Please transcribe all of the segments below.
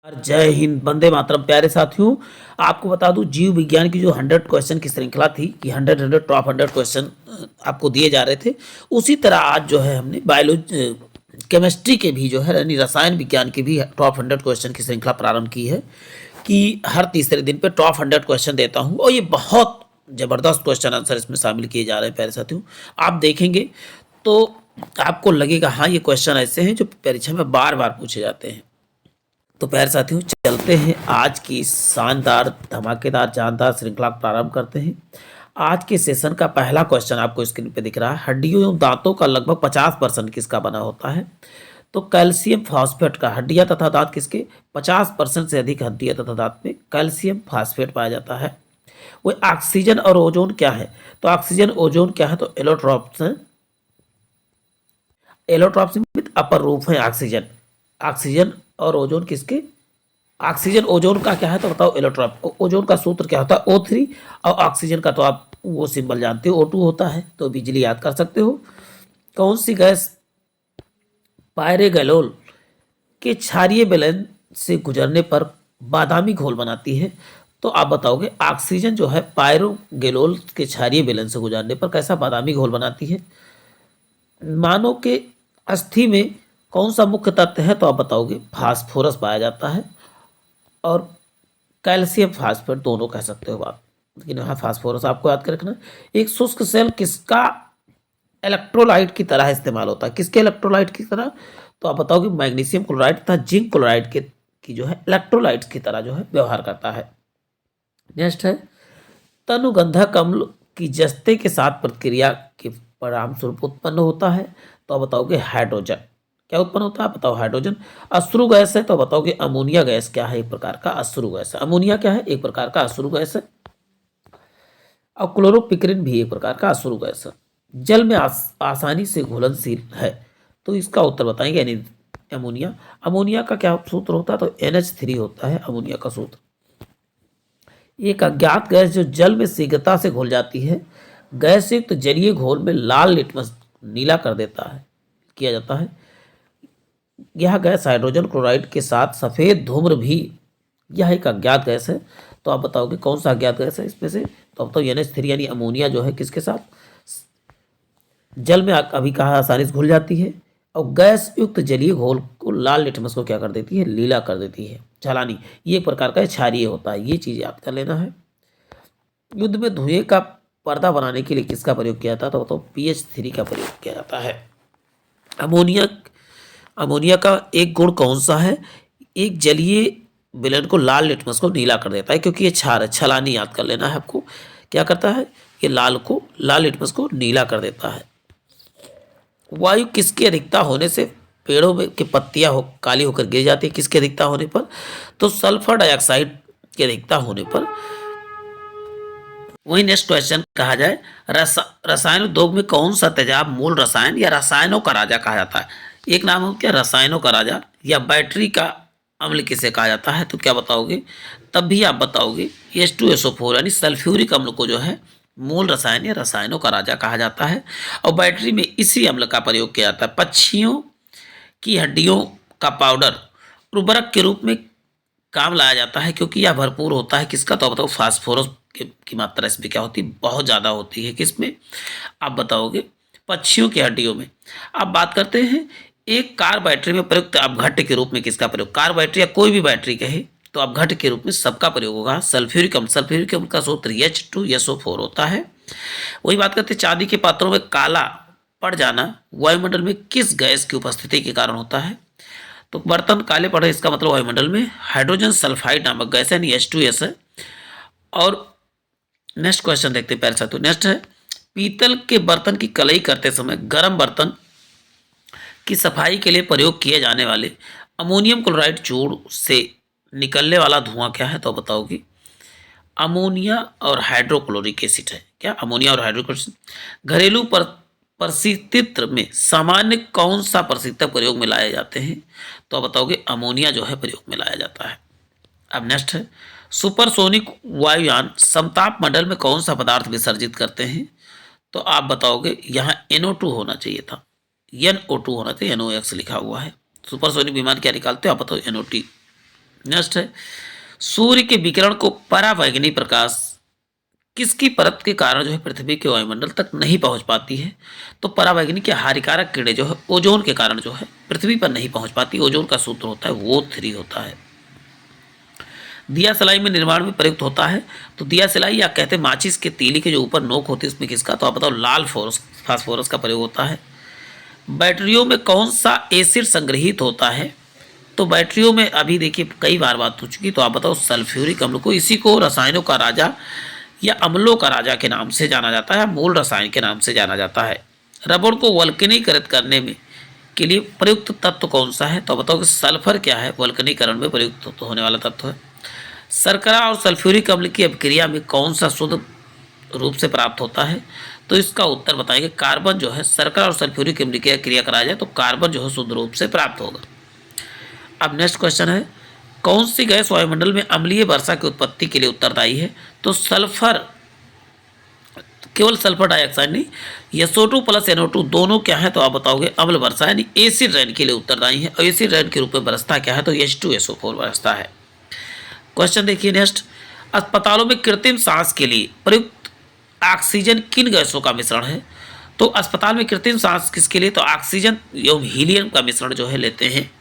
जय हिंद, वंदे मातरम। प्यारे साथियों, आपको बता दूं जीव विज्ञान की जो 100 क्वेश्चन की श्रृंखला थी कि 100 टॉप 100 क्वेश्चन आपको दिए जा रहे थे, उसी तरह आज जो है हमने बायोलॉजी केमिस्ट्री के भी जो है यानी रसायन विज्ञान की भी टॉप 100 क्वेश्चन की श्रृंखला प्रारंभ की है कि हर तीसरे दिन पे टॉप 100 क्वेश्चन देता हूँ और ये बहुत ज़बरदस्त क्वेश्चन आंसर इसमें शामिल किए जा रहे हैं। प्यारे साथियों, आप देखेंगे तो आपको लगेगा हाँ ये क्वेश्चन ऐसे हैं जो परीक्षा में बार बार पूछे जाते हैं। तो प्यारे साथियों, चलते हैं आज की शानदार धमाकेदार जानदार श्रृंखला प्रारंभ करते हैं। आज के सेशन का पहला क्वेश्चन आपको स्क्रीन पे दिख रहा है। हड्डियों एवं दांतों का लगभग 50% किसका बना होता है? तो कैल्शियम फॉस्फेट का। हड्डियां तथा दांत किसके? 50% से अधिक हड्डियां तथा दांत में कैल्शियम फॉस्फेट पाया जाता है। वो ऑक्सीजन और ओजोन क्या है? तो ऑक्सीजन ओजोन क्या है? तो एलोट्रॉप्स हैं। एलोट्रॉप्स में अपर रूप है ऑक्सीजन। ऑक्सीजन और ओजोन किसके? ऑक्सीजन ओजोन का क्या है तो बताओ एलोट्रॉप। ओजोन का सूत्र क्या होता है? O3। और ऑक्सीजन का तो आप वो सिंबल जानते हो, O2 होता है, तो बिजली याद कर सकते हो। कौन सी गैस पायरेगैलोल के क्षारीय बेलन से गुजरने पर बादामी घोल बनाती है? तो आप बताओगे ऑक्सीजन जो है पायरोगेलोल के क्षारीय बेलन से गुजरने पर कैसा बादामी घोल बनाती है। मानव के अस्थि में कौन सा मुख्य तत्व है? तो आप बताओगे फास्फोरस पाया जाता है और कैल्शियम फास्फेट दोनों कह सकते हो आप, लेकिन यहाँ फास्फोरस आपको याद कर रखना। एक शुष्क सेल किसका इलेक्ट्रोलाइट की तरह इस्तेमाल होता है? किसके इलेक्ट्रोलाइट की तरह? तो आप बताओगे मैग्नीशियम क्लोराइड तथा जिंक क्लोराइड के की जो है इलेक्ट्रोलाइट की तरह जो है व्यवहार करता है। नेक्स्ट है तनुगंधक अम्ल की जस्ते के साथ प्रतिक्रिया के परिणाम स्वरूप उत्पन्न होता है। तो आप बताओगे हाइड्रोजन। क्या उत्पन्न होता है? बताओ हाइड्रोजन। अश्रु गैस है तो बताओगे अमोनिया गैस क्या है? एक प्रकार का अश्रु गैस है। अमोनिया क्या है? एक प्रकार का अश्रु गैस है। और क्लोरोपिक्रिन भी एक प्रकार का अश्रु गैस है। जल में आसानी से घुलनशील है, तो इसका उत्तर बताएंगे यानी अमोनिया। अमोनिया का क्या सूत्र होता है? तो NH3 होता है अमोनिया का सूत्र। एक अज्ञात गैस जो जल में शीघ्रता से घुल जाती है, गैस युक्त जलीय घोल में लाल लिटमस नीला कर देता है किया जाता है। यह गैस हाइड्रोजन क्लोराइड के साथ सफ़ेद धूम्र भी यह एक अज्ञात गैस है। तो आप बताओगे कौन सा अज्ञात गैस है इसमें से? तो आप बताओ NH3 यानी अमोनिया जो है किसके साथ जल में अभी कहा आसानी से घुल जाती है और गैस युक्त जलीय घोल को लाल लिटमस को क्या कर देती है? लीला कर देती है, छलानी। ये एक प्रकार का क्षारीय होता है, ये चीज़ याद कर लेना है। युद्ध में धुएं का पर्दा बनाने के लिए किसका प्रयोग किया जाता है? तो बताओ PH3 का प्रयोग किया जाता है। अमोनिया अमोनिया का एक गुण कौन सा है? एक जलीय विलयन को लाल लिटमस को नीला कर देता है, क्योंकि ये क्षार है, छलानी याद कर लेना है आपको। क्या करता है? ये लाल लिटमस को नीला कर देता है। वायु किसकी अधिकता होने से पेड़ों में की पत्तियां काली होकर गिर जाती है? किसकी अधिकता होने पर? तो सल्फर डाइऑक्साइड की अधिकता होने पर। वही नेक्स्ट क्वेश्चन कहा जाए रसायन उद्योग में कौन सा तेजाब मूल रसायन या रसायनों का राजा कहा जाता है? एक नाम हो क्या रसायनों का राजा, या बैटरी का अम्ल किसे कहा जाता है? तो क्या बताओगे? तब भी आप बताओगे H2SO4 यानी सल्फ्यूरिक अम्ल को जो है मूल रसायन या रसायनों का राजा कहा जाता है। और बैटरी में इसी अम्ल का प्रयोग किया जाता है। पक्षियों की हड्डियों का पाउडर उर्वरक के रूप में काम लाया जाता है, क्योंकि यह भरपूर होता है किसका? तो आप बताओ फास्फोरस की मात्रा इसमें क्या होती है? बहुत ज़्यादा होती है। किसमें? आप बताओगे पक्षियों की हड्डियों में। अब बात करते हैं एक कार बैटरी में प्रयुक्त अपघट्य के रूप में किसका प्रयोग? कार बैटरी या कोई भी बैटरी कहे तो अपघट्य के रूप में सबका प्रयोग होगा सल्फ्यूरिक अम्ल। सल्फ्यूरिक अम्ल का सूत्र H2SO4 होता है। वही बात करते हैं चांदी के पात्रों में काला पड़ जाना वायुमंडल में किस गैस की उपस्थिति के कारण होता है? तो बर्तन काले पड़े इसका मतलब वायुमंडल में हाइड्रोजन सल्फाइड नामक गैस यानी H2S है। और नेक्स्ट क्वेश्चन देखते हैं प्यारे साथियों। नेक्स्ट है पीतल के बर्तन की कलई करते समय गर्म बर्तन की सफाई के लिए प्रयोग किए जाने वाले अमोनियम क्लोराइड चूर्ण से निकलने वाला धुआं क्या है? तो बताओगी अमोनिया और हाइड्रोक्लोरिक एसिड है। क्या? अमोनिया और हाइड्रोक्लोरिक एसिड। घरेलू परिस्थिति में सामान्य कौन सा परिस्थिति प्रयोग में लाए जाते हैं? तो आप बताओगे अमोनिया जो है प्रयोग में लाया जाता है। अब नेक्स्ट है सुपरसोनिक वायुयान समताप मंडल में कौन सा पदार्थ विसर्जित करते हैं? तो आप बताओगे यहाँ NO2 होना चाहिए था, NO2 होना चाहिए, NOx लिखा हुआ है। सुपरसोनिक विमान क्या निकालते हो? आप बताओ NOT। नेक्स्ट है, सूर्य के विकिरण को परावैंगनी प्रकाश किसकी परत के कारण जो है पृथ्वी के वायुमंडल तक नहीं पहुंच पाती है? तो परावैंगनी के हानिकारक किरणें जो है ओजोन के कारण जो है पृथ्वी पर नहीं पहुंच पाती। ओजोन का सूत्र होता है O3 होता है। दिया सलाई में निर्माण में प्रयुक्त होता है, तो दिया सलाई या कहते हैं माचिस के तीली के जो ऊपर नोक होती है उसमें किसका? तो आप बताओ, लाल फास्फोरस का प्रयोग होता है। बैटरियों में कौन सा एसिड संग्रहित होता है? तो बैटरियों में अभी देखिए कई बार बात हो चुकी, तो आप बताओ सल्फ्यूरिक अम्ल को। इसी को रसायनों का राजा या अम्लों का राजा के नाम से जाना जाता है, मूल रसायन के नाम से जाना जाता है। रबड़ को वल्कनीकृत करने में के लिए प्रयुक्त तत्व कौन सा है? तो बताओ कि सल्फर क्या है, वल्कनीकरण में प्रयुक्त होने वाला तत्व है। शर्करा और सल्फ्यूरिक अम्ल की अभिक्रिया में कौन सा शुद्ध रूप से प्राप्त होता है? तो इसका उत्तर बताएंगे कार्बन जो है, शर्करा और सल्फ्यूरिक अम्ल की क्रिया कराया जाए तो कार्बन जो है शुद्ध रूप से प्राप्त होगा। अब नेक्स्ट क्वेश्चन है, कौन सी गैस वायुमंडल में अम्लीय वर्षा की उत्पत्ति के लिए उत्तरदायी है? तो सल्फर, केवल सल्फर डाइऑक्साइड नहीं, SO2 प्लस NO2 दोनों क्या है? तो आप बताओगे अम्ल वर्षा यानी एसिड रेन के लिए उत्तरदायी है। और एसिड रेन के रूप में बरसता क्या है? तो H2SO4 बरसता है। क्वेश्चन देखिए नेक्स्ट, अस्पतालों में कृत्रिम सांस के लिए प्रयुक्त ऑक्सीजन किन गैसों का मिश्रण है? तो अस्पताल में कृत्रिम सांस किसके लिए? तो ऑक्सीजन एवं हीलियम का मिश्रण जो है लेते हैं,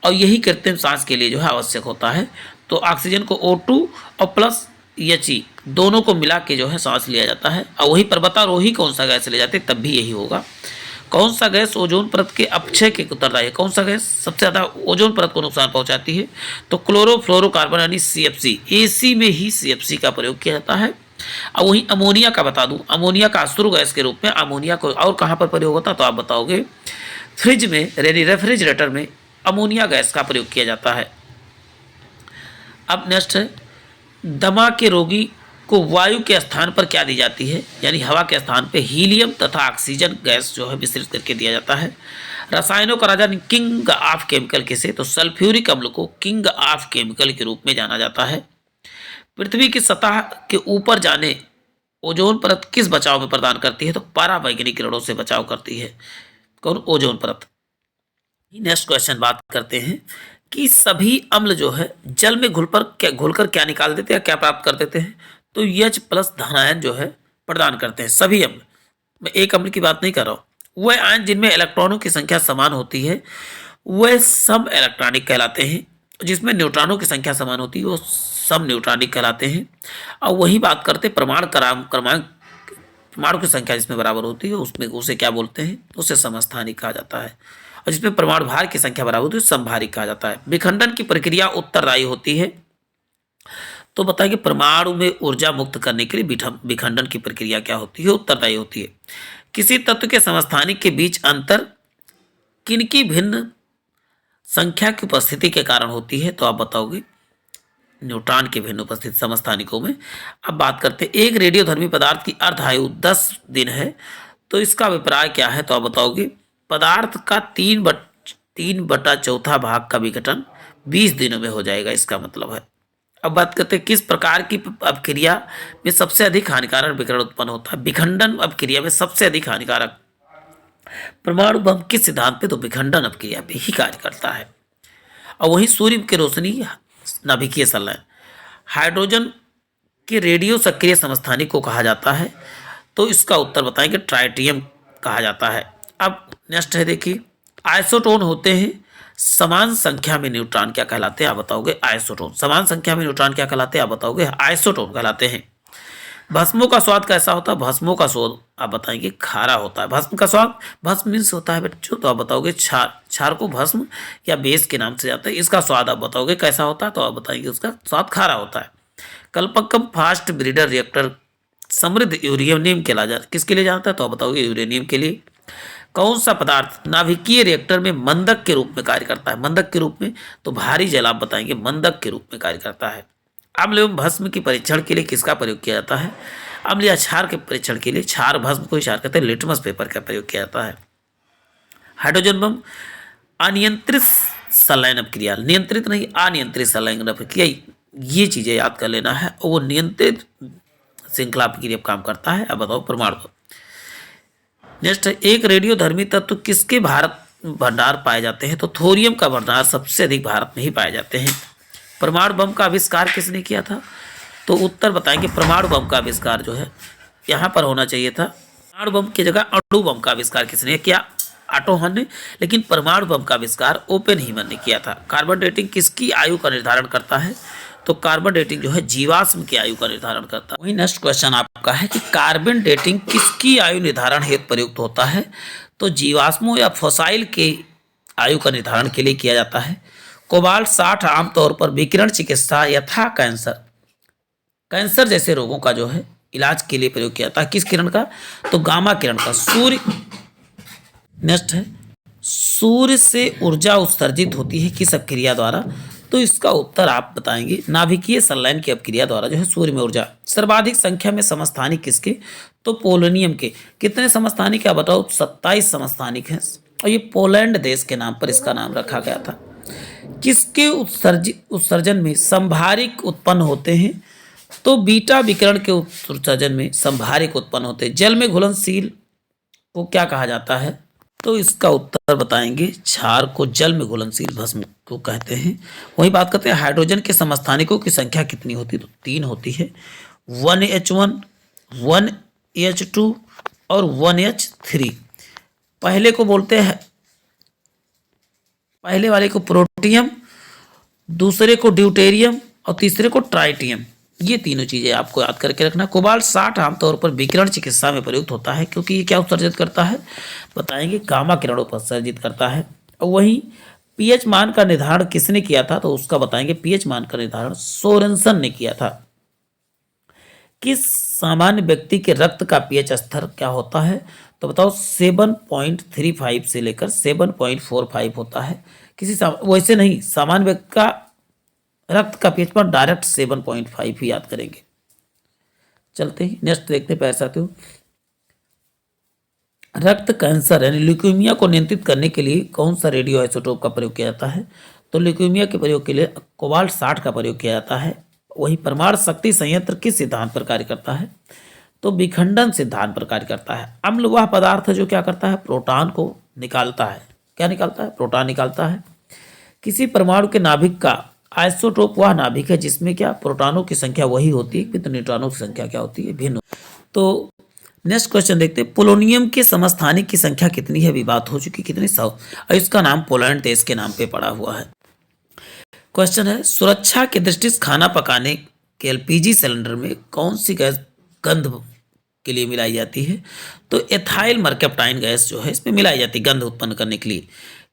और यही कृत्रिम सांस के लिए जो है आवश्यक होता है। तो ऑक्सीजन को O2 और प्लस He दोनों को मिला के जो है सांस लिया जाता है। और वही पर्वतारोही कौन सा गैस ले जाते हैं, तब भी यही होगा। कौन सा गैस ओजोन परत के अपक्षय के उत्तरदायी है? कौन सा गैस सबसे ज़्यादा ओजोन परत को नुकसान पहुंचाती है? तो क्लोरोफ्लोरोकार्बन यानी CFC। AC में ही CFC का प्रयोग किया जाता है। और वहीं अमोनिया का बता दूं, अमोनिया का अश्रु गैस के रूप में अमोनिया को और कहाँ पर प्रयोग होता है? तो आप बताओगे फ्रिज में, रेफ्रिजरेटर में अमोनिया गैस का प्रयोग किया जाता है। अब नेक्स्ट है, दमा के रोगी को वायु के स्थान पर क्या दी जाती है? यानी हवा के स्थान पे हीलियम तथा ऑक्सीजन गैस जो है मिश्रित करके दिया जाता है। रसायनों का राजा किंग ऑफ केमिकल किसे? तो सल्फ्यूरिक अम्ल को किंग ऑफ केमिकल के रूप में जाना जाता है। पृथ्वी की सतह के ऊपर जाने ओजोन परत किस बचाव में प्रदान करती है? तो परावैंगनिक किरणों से बचाव करती है। कौन? ओजोन परत। नेक्स्ट क्वेश्चन बात करते हैं कि सभी अम्ल जो है जल में घुलकर क्या निकाल देते हैं, क्या प्राप्त कर देते हैं? तो H प्लस धनायन जो है प्रदान करते हैं सभी अम्ल। मैं एक अम्ल की बात नहीं कर रहा हूँ। वह आयन जिनमें इलेक्ट्रॉनों की संख्या समान होती है वह सम इलेक्ट्रॉनिक कहलाते हैं। जिसमें न्यूट्रॉनों की संख्या समान होती है वो सम न्यूट्रॉनिक कहलाते हैं। और वही बात करते परमाणु की संख्या जिसमें बराबर होती है उसमें उसे क्या बोलते हैं? उसे समस्थानिक कहा जाता है। और जिसमें परमाणु भार की संख्या बराबर होती है समभारिक कहा जाता है। विखंडन की प्रक्रिया उत्तरदायी होती है। तो बताइए कि परमाणु में ऊर्जा मुक्त करने के लिए विखंडन की प्रक्रिया क्या होती है? उत्तरदायी होती है। किसी तत्व के समस्थानिक के बीच अंतर किनकी भिन्न संख्या की उपस्थिति के कारण होती है? तो आप बताओगे न्यूट्रॉन के भिन्न उपस्थित समस्थानिकों में। अब बात करते हैं, एक रेडियोधर्मी पदार्थ की अर्ध आयु 10 दिन है, तो इसका अभिप्राय क्या है? तो आप बताओगे पदार्थ का 3/4 भाग का विघटन 20 दिनों में हो जाएगा, इसका मतलब है। अब बात करते हैं किस प्रकार की अपक्रिया में सबसे अधिक हानिकारक विकिरण उत्पन्न होता है? विखंडन अपक्रिया में सबसे अधिक हानिकारक परमाणु बम किस सिद्धांत पे? तो विखंडन अपक्रिया पे ही कार्य करता है। और वहीं सूर्य की रोशनी नाभिकीय संलयन। हाइड्रोजन के रेडियो सक्रिय समस्थानिक को कहा जाता है, तो इसका उत्तर बताएंगे ट्राइटियम कहा जाता है। अब नेक्स्ट है देखिए, आइसोटोन होते हैं समान संख्या में न्यूट्रॉन क्या कहलाते हैं? आप बताओगे आइसोटोन। समान संख्या में न्यूट्रॉन क्या कहलाते हैं? आप बताओगे आइसोटोन कहलाते हैं। भस्मों का स्वाद कैसा होता है? भस्मों का स्वाद आप बताएंगे खारा होता है। भस्म का स्वाद, भस्म मीन्स होता है बच्चों, तो आप बताओगे क्षार। क्षार को भस्म या बेस के नाम से जाता है। इसका स्वाद आप बताओगे कैसा होता है? तो आप बताएंगे उसका स्वाद खारा होता है। कल्पकम फास्ट ब्रीडर रिएक्टर समृद्ध यूरेनियम के लिए किसके लिए जाता है? तो आप बताओगे यूरेनियम के लिए। कौन सा पदार्थ नाभिकीय रिएक्टर में मंदक के रूप में कार्य करता है? मंदक के रूप में, तो भारी जल आप बताएंगे मंदक के रूप में कार्य करता है। अम्ल एवं भस्म की परीक्षण के लिए किसका प्रयोग किया जाता है? अम्ल या क्षार के परीक्षण के लिए क्षार भस्म को क्षार कहते हैं, लिटमस पेपर का प्रयोग किया जाता है। हाइड्रोजन बम अनियंत्रित संलयन अपक्रिया, नियंत्रित नहीं अनियंत्रित संलयन अपक्रिया, ये चीजें याद कर लेना है। और वो नियंत्रित श्रृंखला अपक्रिया काम करता है। अब बताओ परमाणु बम। नेक्स्ट है, एक रेडियोधर्मी तत्व किसके भारत भंडार पाए जाते हैं? तो थोरियम का भंडार सबसे अधिक भारत में ही पाए जाते हैं। परमाणु बम का आविष्कार किसने किया था? तो उत्तर बताएंगे परमाणु बम का आविष्कार जो है यहाँ पर होना चाहिए था। परमाणु बम की जगह अणु बम का आविष्कार किसने किया? ऑटो हन ने। लेकिन परमाणु बम का आविष्कार ओपेनहीमर ने किया था। कार्बन डेटिंग किसकी आयु का निर्धारण करता है? तो कार्बन डेटिंग जो है जीवाश्म की आयु का निर्धारण करता है। वही नेक्स्ट क्वेश्चन आपका है कि कार्बन डेटिंग किसकी आयु निर्धारण हेतु प्रयुक्त होता है? तो जीवाश्मों या फॉसाइल के आयु का निर्धारण के लिए किया जाता है। कोबाल्ट 60 आमतौर पर विकिरण चिकित्सा यथा कैंसर जैसे रोगों का जो है इलाज के लिए प्रयोग किया जाता है। किस किरण का? तो गामा किरण का। सूर्य नेक्स्ट है, सूर्य से ऊर्जा उत्सर्जित होती है किस अपक्रिया द्वारा? तो इसका उत्तर आप बताएंगे नाभिकीय संलयन की अपक्रिया द्वारा जो है सूर्य में ऊर्जा। सर्वाधिक संख्या में समस्थानिक किसके? तो पोलोनियम के। कितने समस्थानिक क्या बताओ? 27 समस्थानिक हैं और ये पोलैंड देश के नाम पर इसका नाम रखा गया था। किसके उत्सर्जन में संभारिक उत्पन्न होते हैं? तो बीटा विकिरण के उत्सर्जन में संभारिक उत्पन्न होते हैं। जल में घुलनशील को क्या कहा जाता है? तो इसका उत्तर बताएंगे क्षार को जल में घुलनशील भस्म को कहते हैं। वही बात करते हैं हाइड्रोजन के समस्थानिकों की संख्या कितनी होती है? तो 3 होती है, 1H1, 1H2 और 1H3। पहले को बोलते हैं, पहले वाले को प्रोटियम, दूसरे को ड्यूटेरियम और तीसरे को ट्राइटियम। ये तीनों चीजें आपको याद करके रखना। कोबाल्ट 60 आमतौर पर विकिरण चिकित्सा में प्रयुक्त होता है क्योंकि ये क्या उत्सर्जित करता है? बताएंगे गामा किरणों पर उत्सर्जित करता है। और वहीं पीएच मान का निर्धारण किसने किया था? तो उसका बताएंगे पीएच मान का निर्धारण सोरेनसन ने किया था। किस सामान्य व्यक्ति के रक्त का पीएच स्तर क्या होता है? तो बताओ 7.35 से लेकर 7.45 होता है। वैसे नहीं, सामान्य व्यक्ति का रक्त का पीएच पर डायरेक्ट 7.5 ही याद करेंगे। चलते ही नेक्स्ट देखते हैं पैर साथियों। रक्त कैंसर यानी ल्यूकेमिया को नियंत्रित करने के लिए कौन सा रेडियो आइसोटोप का प्रयोग किया जाता है? तो ल्यूकेमिया के प्रयोग के लिए कोबाल्ट 60 का प्रयोग किया जाता है। वही परमाणु शक्ति संयंत्र किस सिद्धांत पर कार्य करता है? तो विखंडन सिद्धांत पर कार्य करता है। अम्ल वह पदार्थ जो क्या करता है? प्रोटॉन को निकालता है। क्या निकालता है? प्रोटॉन निकालता है। किसी परमाणु के नाभिक का आइसोटोप वह नाभिक है जिसमें क्या प्रोटॉनों की संख्या वही होती है किंतु न्यूट्रॉनों की संख्या क्या होती है? भिन्न। तो नेक्स्ट क्वेश्चन देखते हैं, पोलोनियम के समस्थानिक की संख्या कितनी है? अभी बात हो चुकी, कितनी? 100। और इसका नाम पोलैंड देश के नाम पे पड़ा हुआ है। क्वेश्चन है, सुरक्षा की दृष्टि से खाना पकाने के एलपीजी सिलेंडर में कौन सी गैस गंध के लिए मिलाई जाती है? तो एथाइल मर्केप्टाइन गैस जो है इसमें मिलाई जाती है गंध उत्पन्न करने के लिए।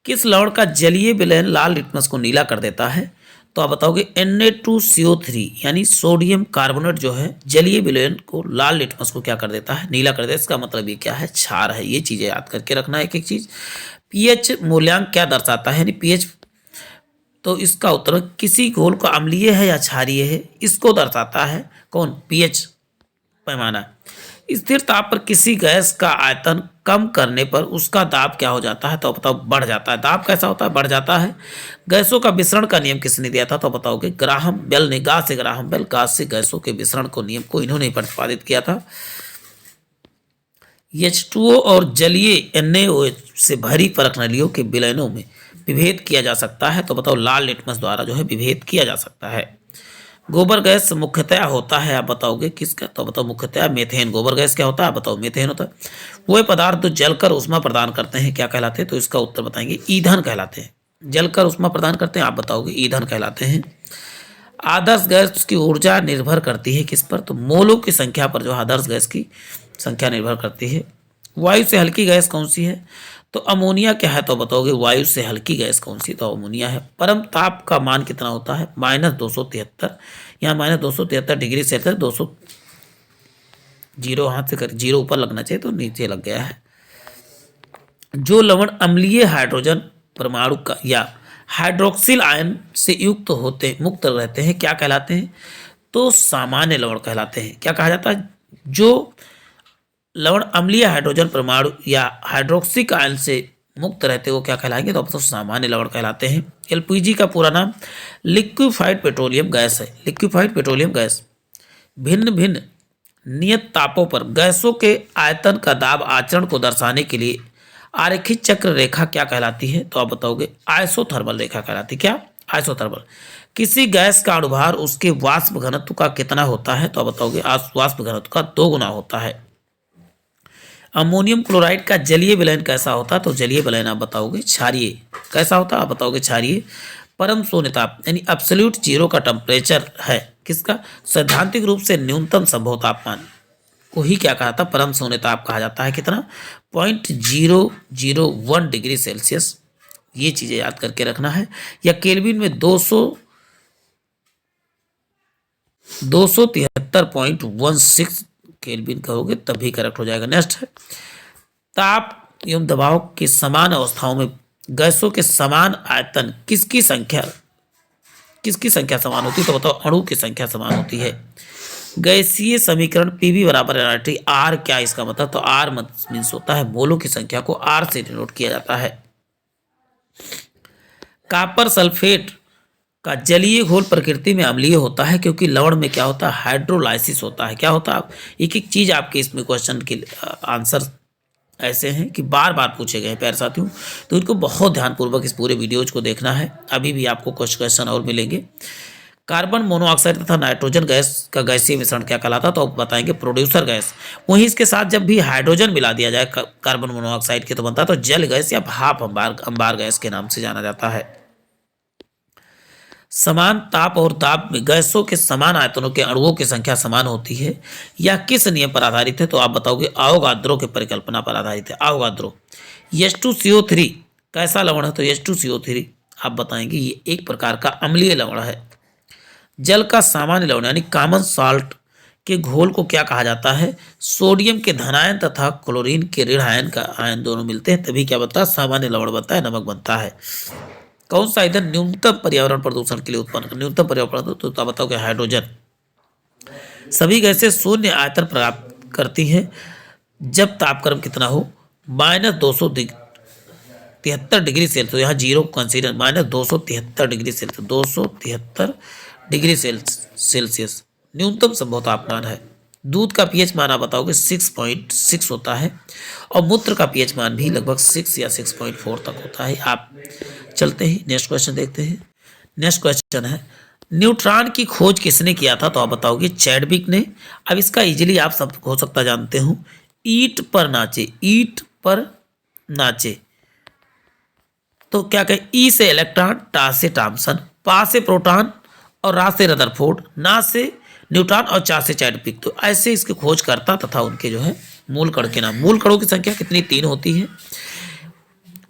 किस लवण का जलीय विलयन लाल लिटमस को नीला कर देता है? तो आप बताओगे Na2CO3 यानी सोडियम कार्बोनेट जो है जलीय विलयन को लाल लिटमस को क्या कर देता है? नीला कर देता है। इसका मतलब ये क्या है? क्षार है। ये चीजें याद करके रखना है एक एक चीज। पीएच मूल्यांक क्या दर्शाता है? यानी पीएच, तो इसका उत्तर किसी घोल का अम्लीय है या क्षारीय है इसको दर्शाता है कौन? पीएच पैमाना। स्थिर ताप पर किसी गैस का आयतन कम करने पर उसका दाब क्या हो जाता है? तो बताओ बढ़ जाता है। दाब कैसा होता है? बढ़ जाता है। गैसों का विसरण का नियम किसने दिया था? तो बताओगे ग्राहम बेल ने। गा से ग्राहम बेल, गास से गैसों के विसरण को नियम को इन्होंने प्रतिपादित किया था। H2O और जलीय NaOH से भरी परख नलियों के विलयनों में विभेद किया जा सकता है। तो बताओ लाल लिटमस द्वारा जो है विभेद किया जा सकता है। गोबर गैस मुख्यतः होता है, आप बताओगे किसका? तो बताओ मुख्यतः मेथेन। गोबर गैस क्या होता है? बताओ मेथेन होता है। वह पदार्थ जो जलकर उष्मा प्रदान करते हैं क्या कहलाते हैं? तो इसका उत्तर बताएंगे ईंधन कहलाते हैं। जलकर उष्मा प्रदान करते हैं, आप बताओगे ईंधन कहलाते हैं। आदर्श गैस की ऊर्जा निर्भर करती है किस पर? तो मोलों की संख्या पर जो आदर्श गैस की संख्या निर्भर करती है। वायु से हल्की गैस कौन सी है? तो अमोनिया क्या है? तो बताओगे वायु से हल्की गैस कौन सी? तो अमोनिया है। परम ताप का मान कितना होता है? -273। यहाँ -273 डिग्री सेल्सियस। 200 जीरो हाथ से कर, जीरो ऊपर लगना चाहिए तो नीचे लग गया है। जो लवण अम्लीय हाइड्रोजन परमाणु का या हाइड्रोक्सिल आयन से मुक्त रहते हैं क्या कहलाते हैं? तो सामान्य लवण कहलाते हैं। क्या कहा जाता है? जो लवण अम्लीय हाइड्रोजन परमाणु या हाइड्रोक्सिक आयन से मुक्त रहते वो क्या कहलाएंगे? तो सामान्य लवण कहलाते हैं। एलपीजी का पूरा नाम लिक्विफाइड पेट्रोलियम गैस है। लिक्विफाइड पेट्रोलियम गैस भिन्न भिन्न नियत तापों पर गैसों के आयतन का दाब आचरण को दर्शाने के लिए आरेखित चक्र रेखा क्या कहलाती है? तो आप बताओगे आइसोथर्मल रेखा कहलाती है। क्या? आइसोथर्मल। किसी गैस का अणुभार उसके वाष्प घनत्व का कितना होता है? तो आप बताओगे वाष्प घनत्व का 2 गुना होता है। अमोनियम क्लोराइड का जलीय विलयन कैसा होता है? तो जलीय विलयन आप बताओगे क्षारीय। कैसा होता है? आप बताओगे क्षारीय। परम शून्य ताप यानी एब्सोल्यूट जीरो का टेम्परेचर है किसका? सैद्धांतिक रूप से न्यूनतम संभव तापमान को ही क्या कहा था? परम शून्य ताप कहा जाता है। कितना? 0.001 डिग्री सेल्सियस। ये चीजें याद करके रखना है। या केल्विन में 273.16 केल्विन कहोगे तभी करेक्ट हो जाएगा। नेक्स्ट है ताप एवं दबाव की समान अवस्थाओं में गैसों के समान आयतन किसकी संख्या समान होती है? तो बताओ अणु की संख्या समान होती है। गैसीय समीकरण पीवी बराबर एनआरटी आर क्या इसका मतलब? तो आर मीन्स होता है मोलों की संख्या को आर से डिनोट किया जाता है। कॉपर सल्फेट का जलीय घोल प्रकृति में अम्लीय होता है क्योंकि लवण में क्या होता है? हाइड्रोलाइसिस होता है। क्या होता है? एक एक चीज आपके इसमें क्वेश्चन के आंसर ऐसे हैं कि बार बार पूछे गए प्यारे साथियों, तो इनको बहुत ध्यानपूर्वक इस पूरे वीडियोज को देखना है। अभी भी आपको कुछ क्वेश्चन और मिलेंगे। कार्बन मोनोऑक्साइड तथा नाइट्रोजन गैस का गैसीय मिश्रण क्या कहलाता है? तो आप बताएंगे प्रोड्यूसर गैस। वहीं इसके साथ जब भी हाइड्रोजन मिला दिया जाए कार्बन मोनोऑक्साइड के तो बनता है तो जल गैस या भाप अंबार गैस के नाम से जाना जाता है। समान ताप और दाब में गैसों के समान आयतनों के अणुओं की संख्या समान होती है या किस नियम पर आधारित है? तो आप बताओगे आवोगाद्रो की परिकल्पना पर आधारित है। आवोगाद्रो। H2CO3 कैसा लवण है? तो H2CO3 आप बताएंगे ये एक प्रकार का अम्लीय लवण है। जल का सामान्य लवण यानी कॉमन साल्ट के घोल को क्या कहा जाता है? सोडियम के धनायन तथा क्लोरीन के ऋण आयन का आयन दोनों मिलते हैं तभी क्या बनता है? सामान्य लवण बनता है, नमक बनता है। कौन सा ईंधन न्यूनतम पर्यावरण प्रदूषण के लिए उत्पन्न न्यूनतम पर्यावरण तो आप बताओगे हाइड्रोजन। सभी गैसें शून्य आयतन प्राप्त करती हैं जब तापक्रम कितना हो? -273 डिग्री सेल्सियस। तो यहाँ zero consider -273 degree Celsius. 273 degree Celsius न्यूनतम संभव तापमान है। दूध का पीएच मान आप बताओगे 6.6 होता है और मूत्र का पीएच मान भी लगभग 6 या 6.4 तक होता है। आप चलते हैं नेक्स्ट क्वेश्चन देखते हैं। नेक्स्ट क्वेश्चन है न्यूट्रॉन की खोज किसने किया था? तो आप बताओगे चैडविक ने। अब इसका इजीली आप सब हो सकता जानते हो। ईंट पर नाचे तो क्या कहे? ई से इलेक्ट्रॉन, टा से टॉमसन, पा से प्रोटॉन और रा से रदरफोर्ड, ना से न्यूट्रॉन और चा से चैडविक। तो ऐसे इसके खोज करता तथा उनके जो है मूल कण के नाम। मूल कणों की संख्या कितनी? 3 होती है।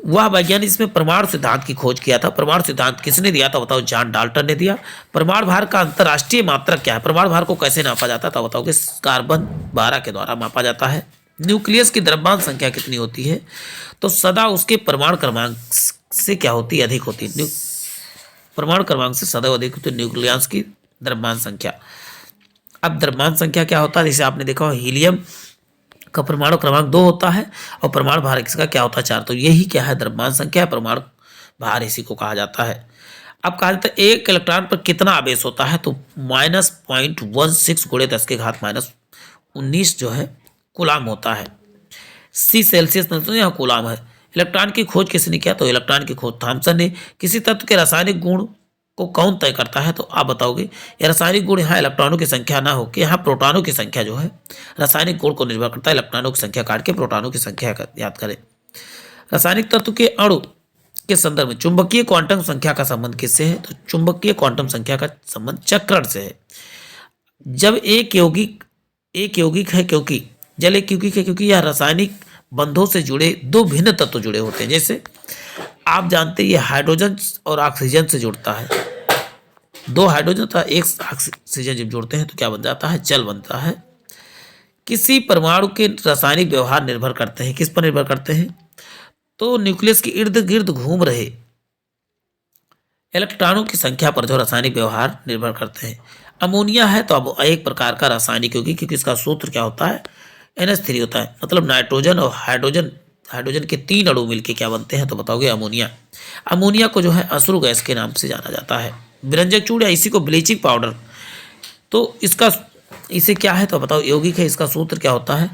वह वैज्ञानिक इसमें परमाणु सिद्धांत की खोज किया था। परमाणु सिद्धांत किसने दिया था? बताओ जॉन डाल्टन ने दिया। परमाणु भार का अंतरराष्ट्रीय मात्रक क्या है? परमाणु भार को कैसे नापा जाता था? बताओगे कार्बन 12 के द्वारा मापा जाता है। न्यूक्लियस की द्रव्यमान संख्या कितनी होती है? तो सदा उसके परमाणु क्रमांक से क्या होती है? अधिक होती है। परमाणु क्रमांक से सदैव अधिक होती है न्यूक्लियस की द्रव्यमान संख्या। अब द्रव्यमान संख्या क्या होता है? जैसे आपने देखा हीलियम का परमाणु क्रमांक 2 होता है और परमाणु भार इसका क्या होता है? 4। तो यही क्या है? द्रव्यमान संख्या, परमाणु भार इसी को कहा जाता है। अब कहा जाता है एक इलेक्ट्रॉन पर कितना आवेश होता है? तो -0.16 × 10⁻⁻19 जो है कूलाम होता है। सी सेल्सियस तो यहाँ कूलाम है। इलेक्ट्रॉन की खोज किसने किया? तो इलेक्ट्रॉन की खोज थॉमसन ने। किसी तत्व के रासायनिक गुण को कौन तय करता है? तो आप बताओगे ये रासायनिक गुण यहाँ इलेक्ट्रॉनों की संख्या ना हो कि यहाँ प्रोटॉनों की संख्या जो है रासायनिक गुण को निर्भर करता है। इलेक्ट्रॉनों की संख्या काट के प्रोटॉनों की संख्या याद करें। रासायनिक तत्व के अणु के संदर्भ में चुंबकीय क्वांटम संख्या का संबंध किससे है? तो चुंबकीय क्वांटम संख्या का संबंध चक्रण से है। जब एक यौगिक है क्योंकि जल एक यौगिक है क्योंकि यह रासायनिक बंधों से जुड़े 2 भिन्न तत्व जुड़े होते हैं। जैसे आप जानते हैं ये हाइड्रोजन और ऑक्सीजन से जुड़ता है। 2 हाइड्रोजन तथा 1 ऑक्सीजन जब जुड़ते हैं तो क्या बन जाता है? जल बनता है। किसी परमाणु के रासायनिक व्यवहार निर्भर करते हैं। किस पर निर्भर करते हैं? तो न्यूक्लियस के इर्द गिर्द घूम रहे इलेक्ट्रॉनों की संख्या पर जो रासायनिक व्यवहार निर्भर करते हैं। अमोनिया है तो अब एक प्रकार का रासायनिक यौगिक क्योंकि इसका सूत्र क्या होता है? NH3 होता है। मतलब नाइट्रोजन और हाइड्रोजन के 3 अणु मिलके क्या बनते हैं? तो बताओगे अमोनिया। अमोनिया को जो है अश्रु गैस के नाम से जाना जाता है। व्यंजक चूड़ या इसी को ब्लीचिंग पाउडर तो इसे क्या है? तो बताओ यौगिक है। इसका सूत्र क्या होता है?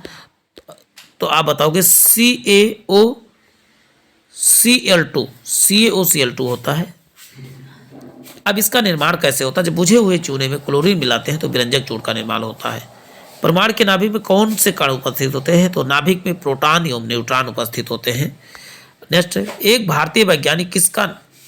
तो आप बताओगे CaOCl2 होता है। अब इसका निर्माण कैसे होता है? जब बुझे हुए चूने में क्लोरीन मिलाते हैं तो विरंजक जोड़ का निर्माण होता है। परमाणु के नाभिक में कौन से कण उपस्थित होते हैं? तो नाभिक में प्रोटॉन एवं न्यूट्रॉन उपस्थित होते हैं। नेक्स्ट, एक भारतीय वैज्ञानिक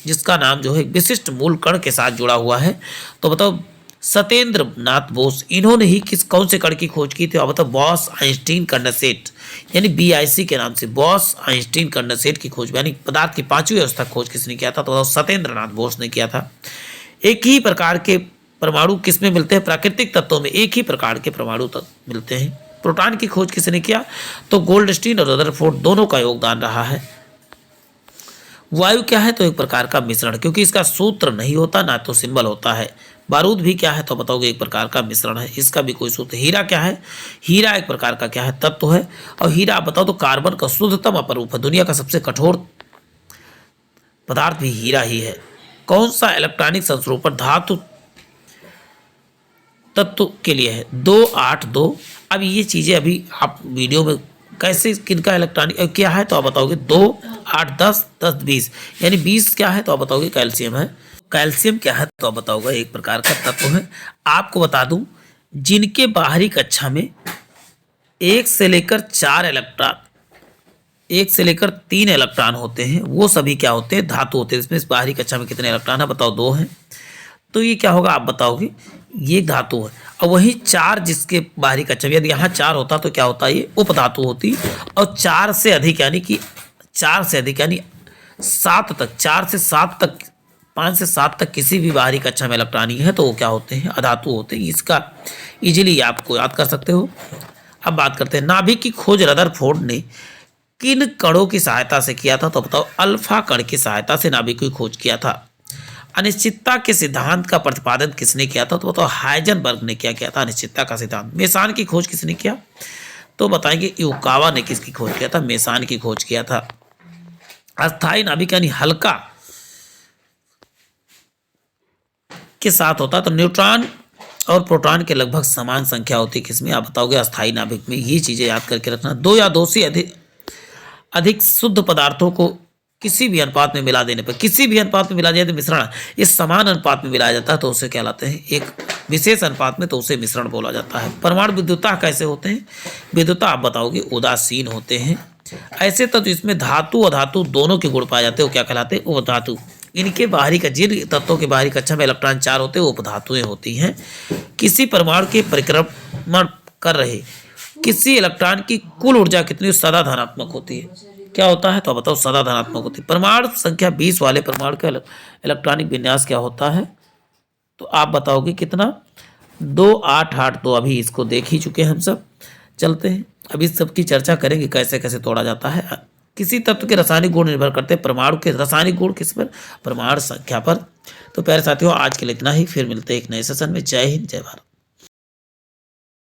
जिसका नाम जो है विशिष्ट मूल कण के साथ जुड़ा हुआ है, तो बताओ सत्येंद्र नाथ बोस। इन्होंने ही कौन से कण की खोज की थी? अब बताओ बॉस आइंस्टीन कंडेंसेट, यानी BIC के नाम से बॉस आइंस्टीन कंडेंसेट की खोज, यानी पदार्थ की पांचवी अवस्था खोज किसने किया था? तो बताओ सत्येंद्र नाथ बोस ने किया था। एक ही प्रकार के परमाणु किसमें मिलते हैं? प्राकृतिक तत्वों में एक ही प्रकार के परमाणु तत्व मिलते हैं। प्रोटॉन की खोज किसने किया? तो गोल्डस्टीन और रदरफोर्ड दोनों का योगदान रहा है। वायु क्या है? तो एक प्रकार का मिश्रण, क्योंकि इसका सूत्र नहीं होता ना तो सिंबल होता है। बारूद भी क्या है? तो बताओगे एक प्रकार का मिश्रण है, इसका भी कोई सूत्र। हीरा क्या है? हीरा एक प्रकार का क्या है? तत्व है। और हीरा आप बताओ तो कार्बन का शुद्धतम अपरूप है। दुनिया का सबसे कठोर पदार्थ भी हीरा ही है। कौन सा इलेक्ट्रॉनिक संरूपण धातु तत्व के लिए है? 282। अब ये चीजें अभी आप वीडियो में कैसे किनका इलेक्ट्रॉनिक क्या है तो आप बताओगे 2 8 10 10 20, यानी 20 क्या है तो आप बताओगे कैल्शियम है। कैल्शियम क्या है तो आप बताओगे एक प्रकार का तत्व है। आपको बता दूं, जिनके बाहरी कक्षा में 1 से लेकर 4 इलेक्ट्रॉन, 1 से लेकर 3 इलेक्ट्रॉन होते हैं, वो सभी क्या होते हैं? धातु होते हैं। इसमें इस बाहरी कक्षा में कितने इलेक्ट्रॉन है? बताओ 2 हैं। तो ये क्या होगा आप बताओगे? ये धातु है। और वही 4 जिसके बाहरी कक्षा में, यदि यहाँ 4 होता तो क्या होता? ये उपधातु होती। और 4 से अधिक यानी कि 4 से अधिक यानी 7 तक, 4 से 7 तक, 5 से 7 तक किसी भी बाहरी कक्षा में इलेक्ट्रॉन है तो वो क्या होते हैं? अधातु होते हैं। इसका इजीली आपको याद कर सकते हो। अब बात करते हैं नाभिक की खोज रदरफोर्ड ने किन कणों की सहायता से किया था? तो बताओ अल्फा कण की सहायता से नाभिक की खोज किया था। अनिश्चितता के सिद्धांत का प्रतिपादन किसने किया था? तो बताओ हाइजेनबर्ग ने क्या किया था? अनिश्चितता का सिद्धांत। मेसान की खोज किसने किया? तो बताएंगे युकावा ने किसकी खोज किया था? मेसान की खोज किया था। अस्थायी नाभिक यानी हल्का के साथ होता तो न्यूट्रॉन और प्रोटॉन के लगभग समान संख्या होती है किसमें? आप बताओगे अस्थायी नाभिक में। ये चीजें याद करके रखना। 2 या 2 से अधिक शुद्ध पदार्थों को किसी भी अनुपात में मिला देने पर, किसी भी अनुपात में मिला जाए तो मिश्रण, इस समान अनुपात में मिलाया जाता है तो उसे क्या कहलाते हैं? एक विशेष अनुपात में तो उसे मिश्रण बोला जाता है। परमाणु विद्युतता कैसे होते हैं? विद्युतता आप बताओगे उदासीन होते हैं। ऐसे तत्व इसमें धातु अधातु दोनों के गुण पाए जाते हैं वो क्या कहलाते हैं? उपधातु। इनके बाहरी का जिन तत्वों के बाहरी कक्षा में इलेक्ट्रॉन 4 होते हैं वो उपधातुएं होती हैं। किसी परमाणु के परिक्रमण कर रहे किसी इलेक्ट्रॉन की कुल ऊर्जा कितनी? सदा धनात्मक होती है। क्या होता है तो बताओ सदा धनात्मक होती है। परमाणु संख्या 20 वाले परमाणु का इलेक्ट्रॉनिक विन्यास क्या होता है? तो आप बताओगे कितना? 2 8 8 2। अभी इसको देख ही चुके हैं हम सब। चलते हैं अभी सब की चर्चा करेंगे कैसे कैसे तोड़ा जाता है। किसी तत्व के रासायनिक गुण निर्भर करते हैं परमाणु के रासायनिक गुण किस पर? परमाणु संख्या पर। तो प्यारे साथियों आज के लिए इतना ही, फिर मिलते हैं एक नए सेशन में। जय हिंद जय भारत।